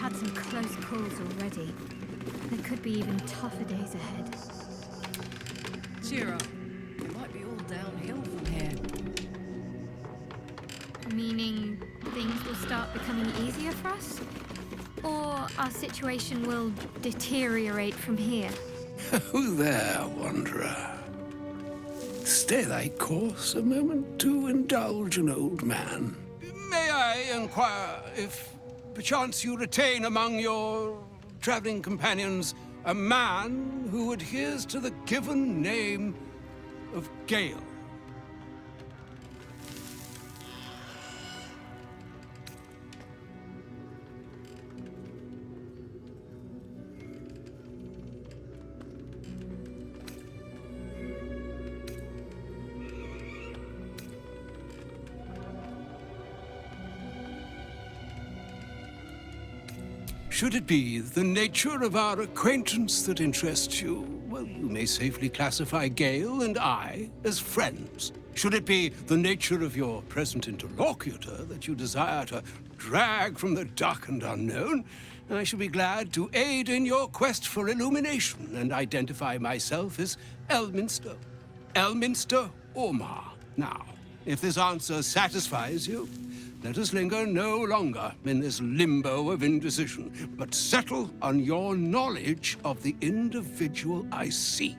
had some close calls already. There could be even tougher days ahead. Cheer up. It might be all downhill from here. Meaning things will start becoming easier for us? Or our situation will deteriorate from here? Who there, wanderer? Stay thy course a moment to indulge an old man. May I inquire if perchance you retain among your traveling companions a man who adheres to the given name of Gale? Should it be the nature of our acquaintance that interests you, well, you may safely classify Gale and I as friends. Should it be the nature of your present interlocutor that you desire to drag from the dark and unknown, I shall be glad to aid in your quest for illumination and identify myself as Elminster. Elminster Ormar. Now, if this answer satisfies you, let us linger no longer in this limbo of indecision, but settle on your knowledge of the individual I seek.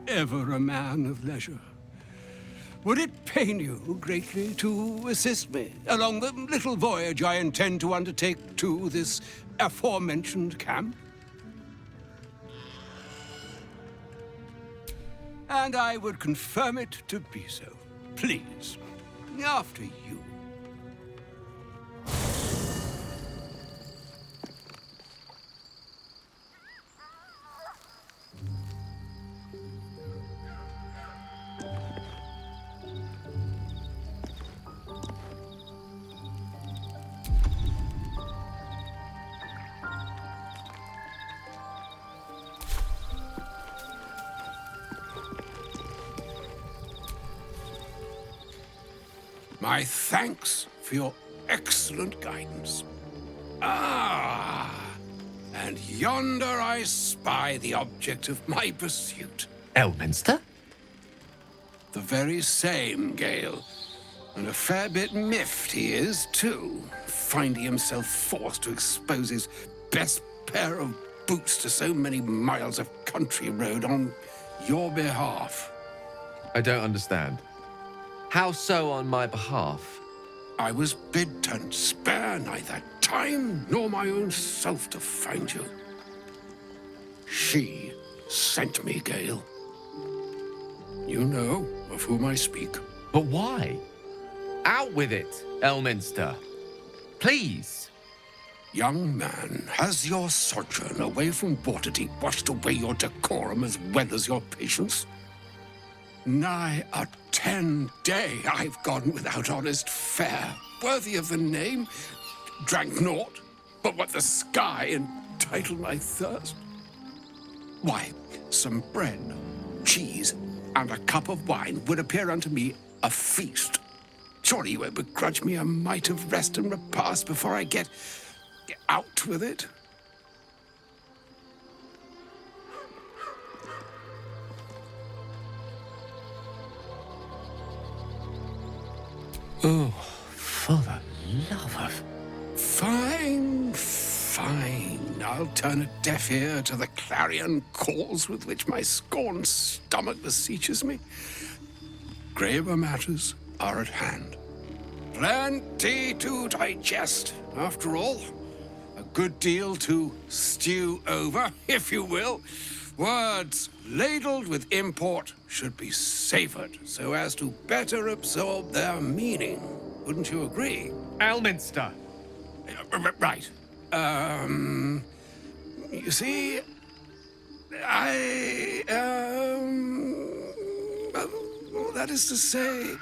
Ever a man of leisure. Would it pain you greatly to assist me along the little voyage I intend to undertake to this aforementioned camp? And I would confirm it to be so. Please, after you. My thanks for your excellent guidance. And yonder I spy the object of my pursuit. Elminster? The very same, Gale. And a fair bit miffed he is, too, finding himself forced to expose his best pair of boots to so many miles of country road on your behalf. I don't understand. How so on my behalf? I was bid to spare neither time nor my own self to find you. She sent me, Gale. You know of whom I speak. But why? Out with it, Elminster. Please. Young man, has your sojourn away from Waterdeep washed away your decorum as well as your patience? Nigh a 10-day I've gone without honest fare, worthy of the name, drank naught but what the sky entitled my thirst. Why, some bread, cheese, and a cup of wine would appear unto me a feast. Surely you won't begrudge me a mite of rest and repast before I get out with it? Oh, for the love of... Fine, fine. I'll turn a deaf ear to the clarion calls with which my scorned stomach beseeches me. Graver matters are at hand. Plenty to digest, after all. A good deal to stew over, if you will. Words ladled with import should be savored so as to better absorb their meaning. Wouldn't you agree? Elminster! Right. You see, well, that is to say,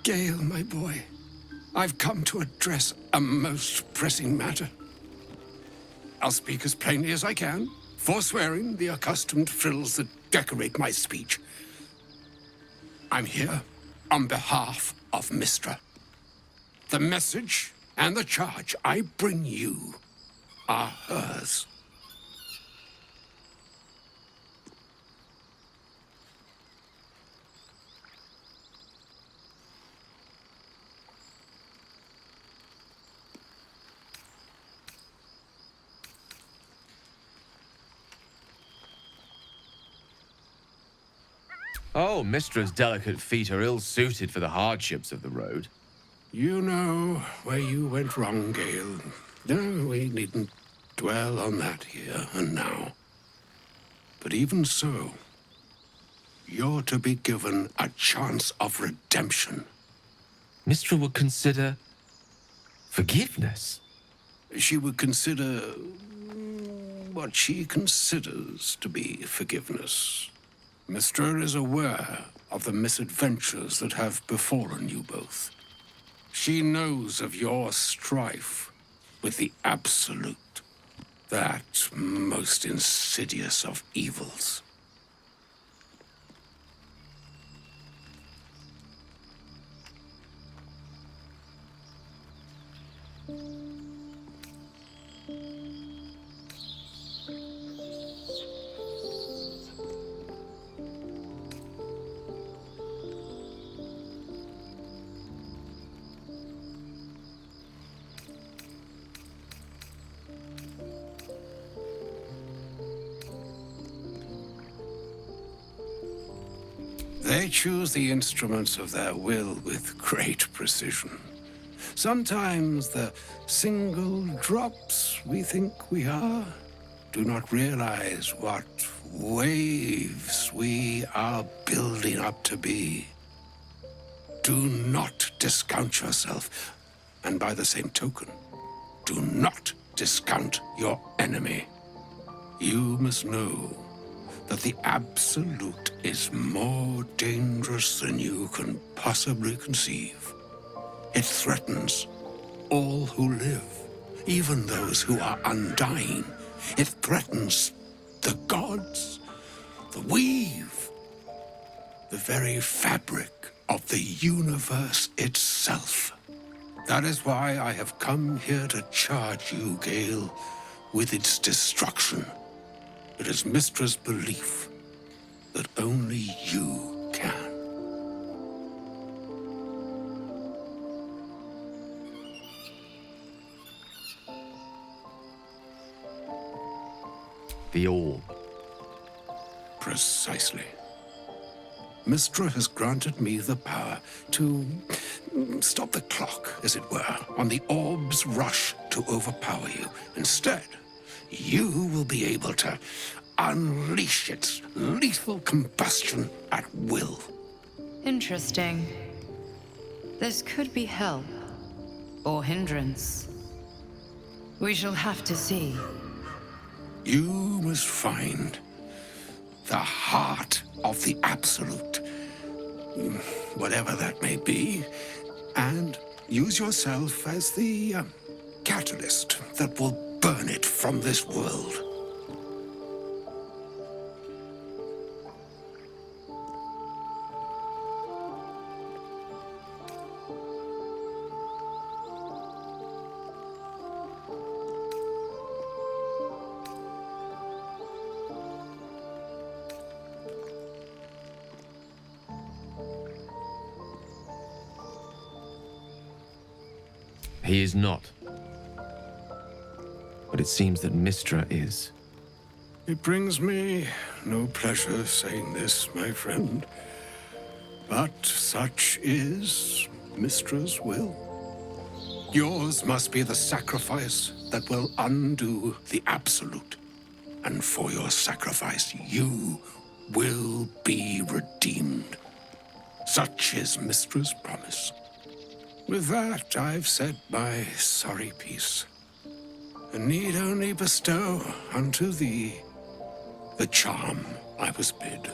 Gale, my boy, I've come to address a most pressing matter. I'll speak as plainly as I can, forswearing the accustomed frills that decorate my speech. I'm here on behalf of Mistra. The message and the charge I bring you are hers. Oh, Mistra's delicate feet are ill-suited for the hardships of the road. You know where you went wrong, Gale. No, we needn't dwell on that here and now. But even so, you're to be given a chance of redemption. Mistra would consider forgiveness. She would consider what she considers to be forgiveness. Mistra is aware of the misadventures that have befallen you both. She knows of your strife with the Absolute, that most insidious of evils. They choose the instruments of their will with great precision. Sometimes the single drops we think we are do not realize what waves we are building up to be. Do not discount yourself, and by the same token, do not discount your enemy. You must know that the Absolute is more dangerous than you can possibly conceive. It threatens all who live, even those who are undying. It threatens the gods, the weave, the very fabric of the universe itself. That is why I have come here to charge you, Gale, with its destruction. It is Mistra's belief that only you can. The orb. Precisely. Mistra has granted me the power to stop the clock, as it were, on the orb's rush to overpower you. Instead, you will be able to unleash its lethal combustion at will. Interesting. This could be help, or hindrance. We shall have to see. You must find the heart of the Absolute, whatever that may be, and use yourself as the catalyst that will burn it from this world. He is not. But it seems that Mistra is. It brings me no pleasure saying this, my friend, but such is Mistra's will. Yours must be the sacrifice that will undo the Absolute, and for your sacrifice you will be redeemed. Such is Mistra's promise. With that, I've said my sorry piece, and need only bestow unto thee the charm I was bid.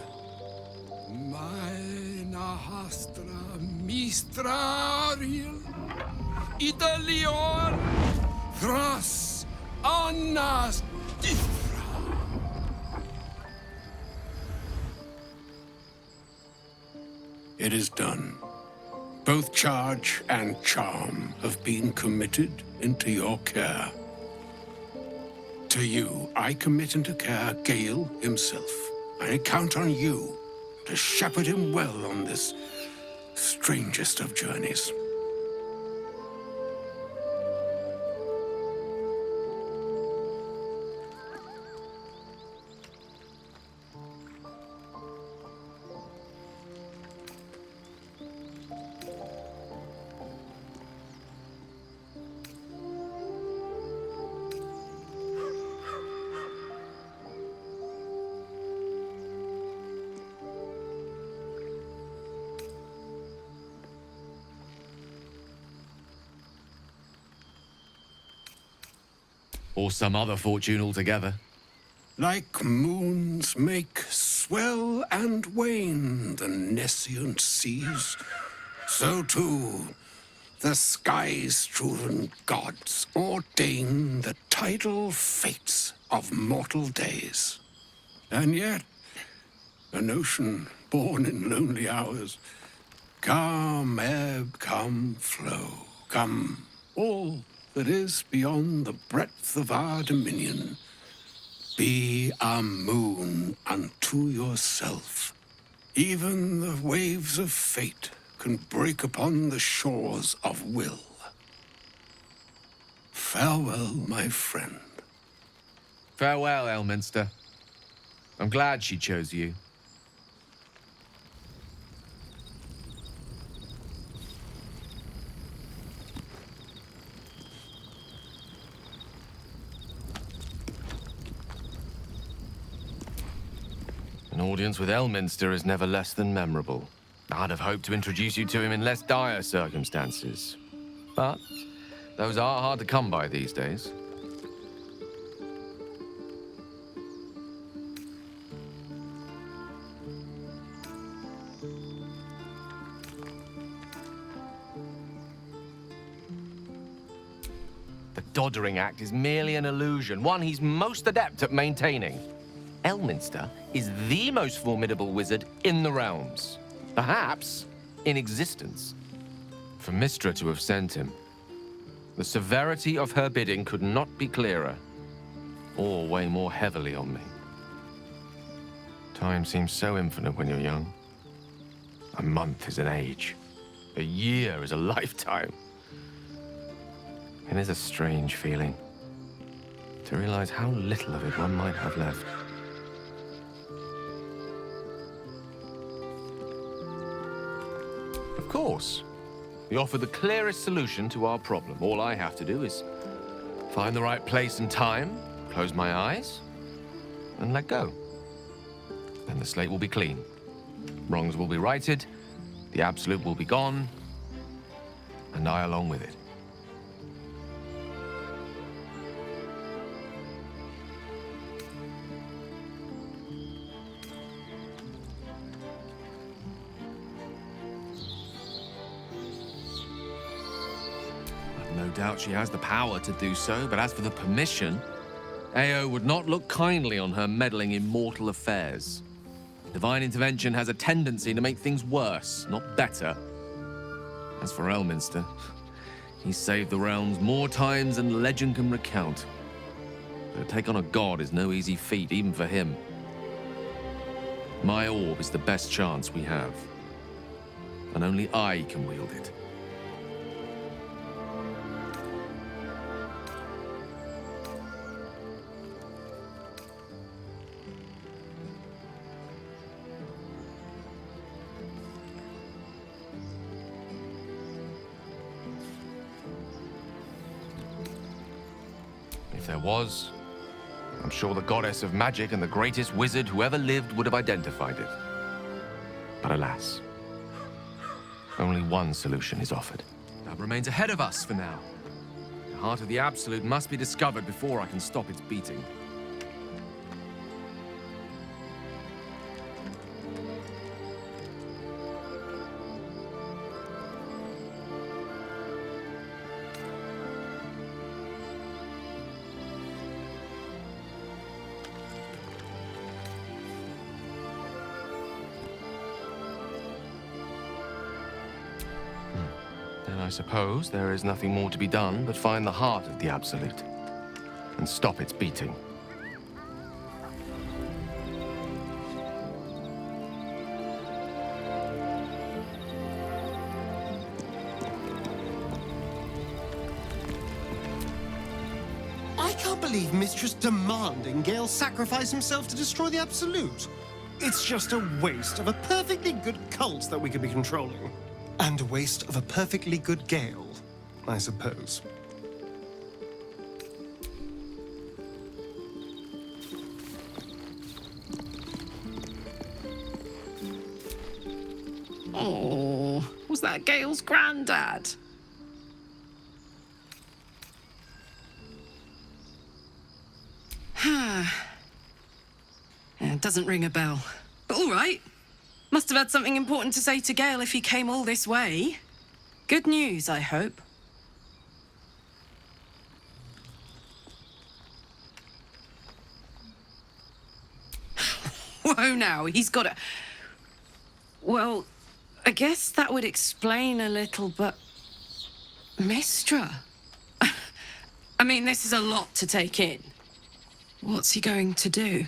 Mina hastra mistrariel, Italion, thras annas difra. It is done. Both charge and charm have been committed into your care. To you, I commit into care Gale himself. I count on you to shepherd him well on this strangest of journeys. Or some other fortune altogether. Like moons make swell and wane the nescient seas, so too the sky-strewn gods ordain the tidal fates of mortal days. And yet, an ocean born in lonely hours, come ebb, come flow, come all that is beyond the breadth of our dominion. Be a moon unto yourself. Even the waves of fate can break upon the shores of will. Farewell, my friend. Farewell, Elminster. I'm glad she chose you. An audience with Elminster is never less than memorable. I'd have hoped to introduce you to him in less dire circumstances. But those are hard to come by these days. The Doddering Act is merely an illusion, one he's most adept at maintaining. Elminster is the most formidable wizard in the realms. Perhaps in existence. For Mystra to have sent him, the severity of her bidding could not be clearer, or weigh more heavily on me. Time seems so infinite when you're young. A month is an age. A year is a lifetime. It is a strange feeling to realize how little of it one might have left. Of course, we offer the clearest solution to our problem. All I have to do is find the right place and time, close my eyes, and let go. Then the slate will be clean. Wrongs will be righted, the absolute will be gone, and I along with it. No doubt she has the power to do so, but as for the permission, Ao would not look kindly on her meddling in mortal affairs. Divine intervention has a tendency to make things worse, not better. As for Elminster, he's saved the realms more times than legend can recount. But to take on a god is no easy feat, even for him. My orb is the best chance we have, and only I can wield it. If there was, I'm sure the goddess of magic and the greatest wizard who ever lived would have identified it. But alas, only one solution is offered. That remains ahead of us for now. The heart of the Absolute must be discovered before I can stop its beating. Then I suppose there is nothing more to be done but find the heart of the Absolute and stop its beating. I can't believe Mistress demanding Gale sacrifice himself to destroy the Absolute. It's just a waste of a perfectly good cult that we could be controlling. And a waste of a perfectly good Gale, I suppose. Oh, was that Gale's granddad? It doesn't ring a bell. But all right. Must have had something important to say to Gale if he came all this way. Good news, I hope. Whoa now, he's got a... Well, I guess that would explain a little, but... Mistra? I mean, this is a lot to take in. What's he going to do?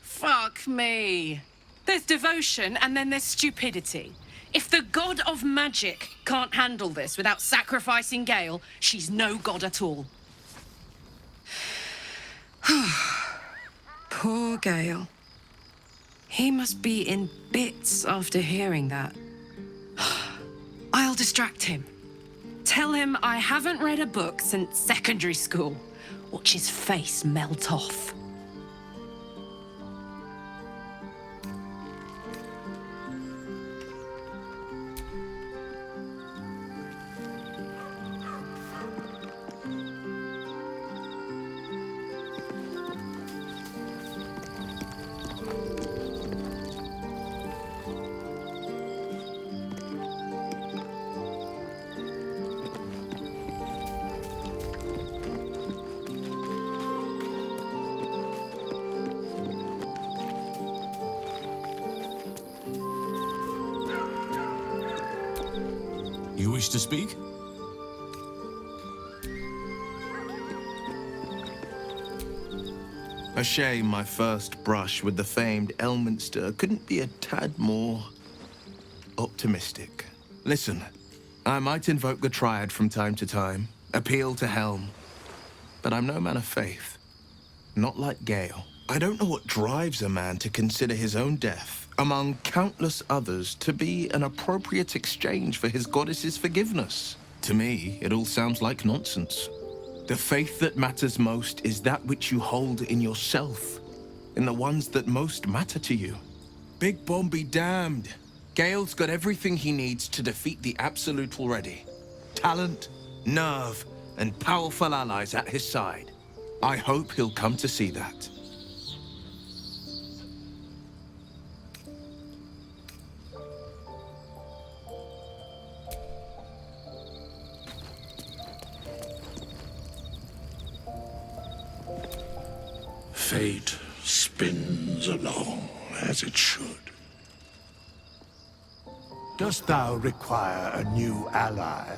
Fuck me. There's devotion and then there's stupidity. If the god of magic can't handle this without sacrificing Gale, she's no god at all. Poor Gale. He must be in bits after hearing that. I'll distract him. Tell him I haven't read a book since secondary school. Watch his face melt off. You wish to speak? A shame my first brush with the famed Elminster couldn't be a tad more optimistic. Listen, I might invoke the Triad from time to time, appeal to Helm, but I'm no man of faith. Not like Gale. I don't know what drives a man to consider his own death, among countless others, to be an appropriate exchange for his goddess's forgiveness. To me, it all sounds like nonsense. The faith that matters most is that which you hold in yourself, in the ones that most matter to you. Big Bomb be damned. Gale's got everything he needs to defeat the Absolute already. Talent, nerve, and powerful allies at his side. I hope he'll come to see that. Fate spins along as it should. Dost thou require a new ally?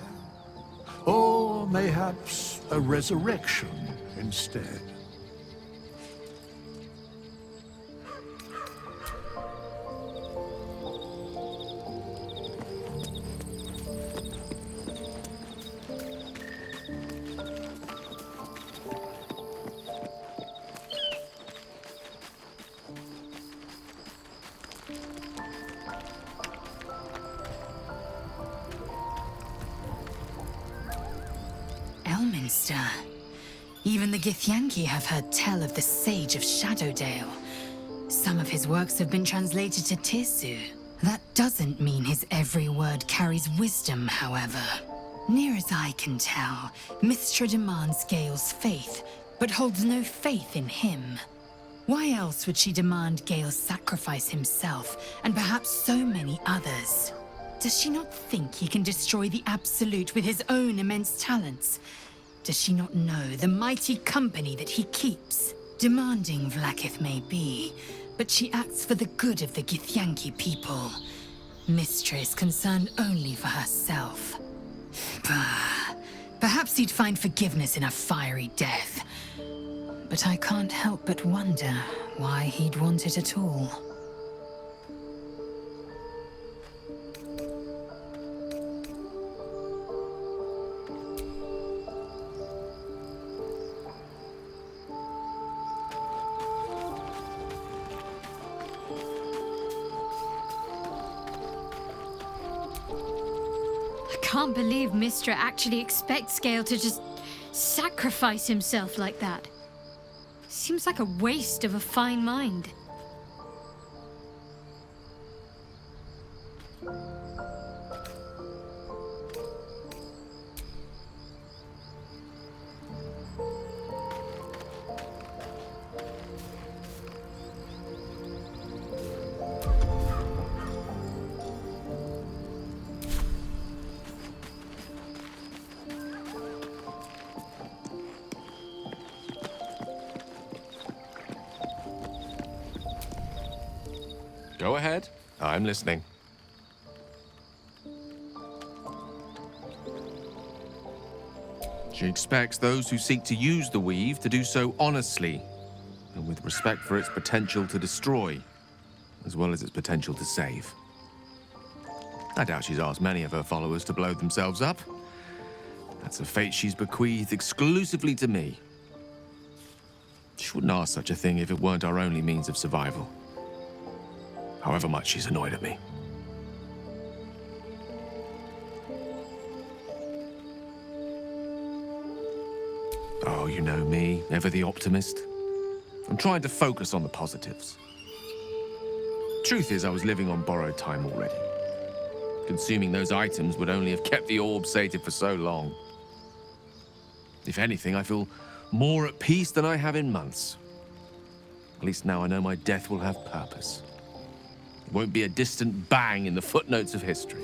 Or mayhaps a resurrection instead? Elminster. Even the Githyanki have heard tell of the Sage of Shadowdale. Some of his works have been translated to Tirsu. That doesn't mean his every word carries wisdom, however. Near as I can tell, Mistra demands Gale's faith, but holds no faith in him. Why else would she demand Gale sacrifice himself, and perhaps so many others? Does she not think he can destroy the Absolute with his own immense talents? Does she not know the mighty company that he keeps? Demanding Vlaakith may be, but she acts for the good of the Githyanki people. Mistress concerned only for herself. Bah. Perhaps he'd find forgiveness in a fiery death. But I can't help but wonder why he'd want it at all. I can't believe Mistra actually expects Gale to just sacrifice himself like that. Seems like a waste of a fine mind. Go ahead. I'm listening. She expects those who seek to use the weave to do so honestly, and with respect for its potential to destroy, as well as its potential to save. I doubt she's asked many of her followers to blow themselves up. That's a fate she's bequeathed exclusively to me. She wouldn't ask such a thing if it weren't our only means of survival. However much she's annoyed at me. Oh, you know me, ever the optimist. I'm trying to focus on the positives. Truth is, I was living on borrowed time already. Consuming those items would only have kept the orb sated for so long. If anything, I feel more at peace than I have in months. At least now I know my death will have purpose. It won't be a distant bang in the footnotes of history.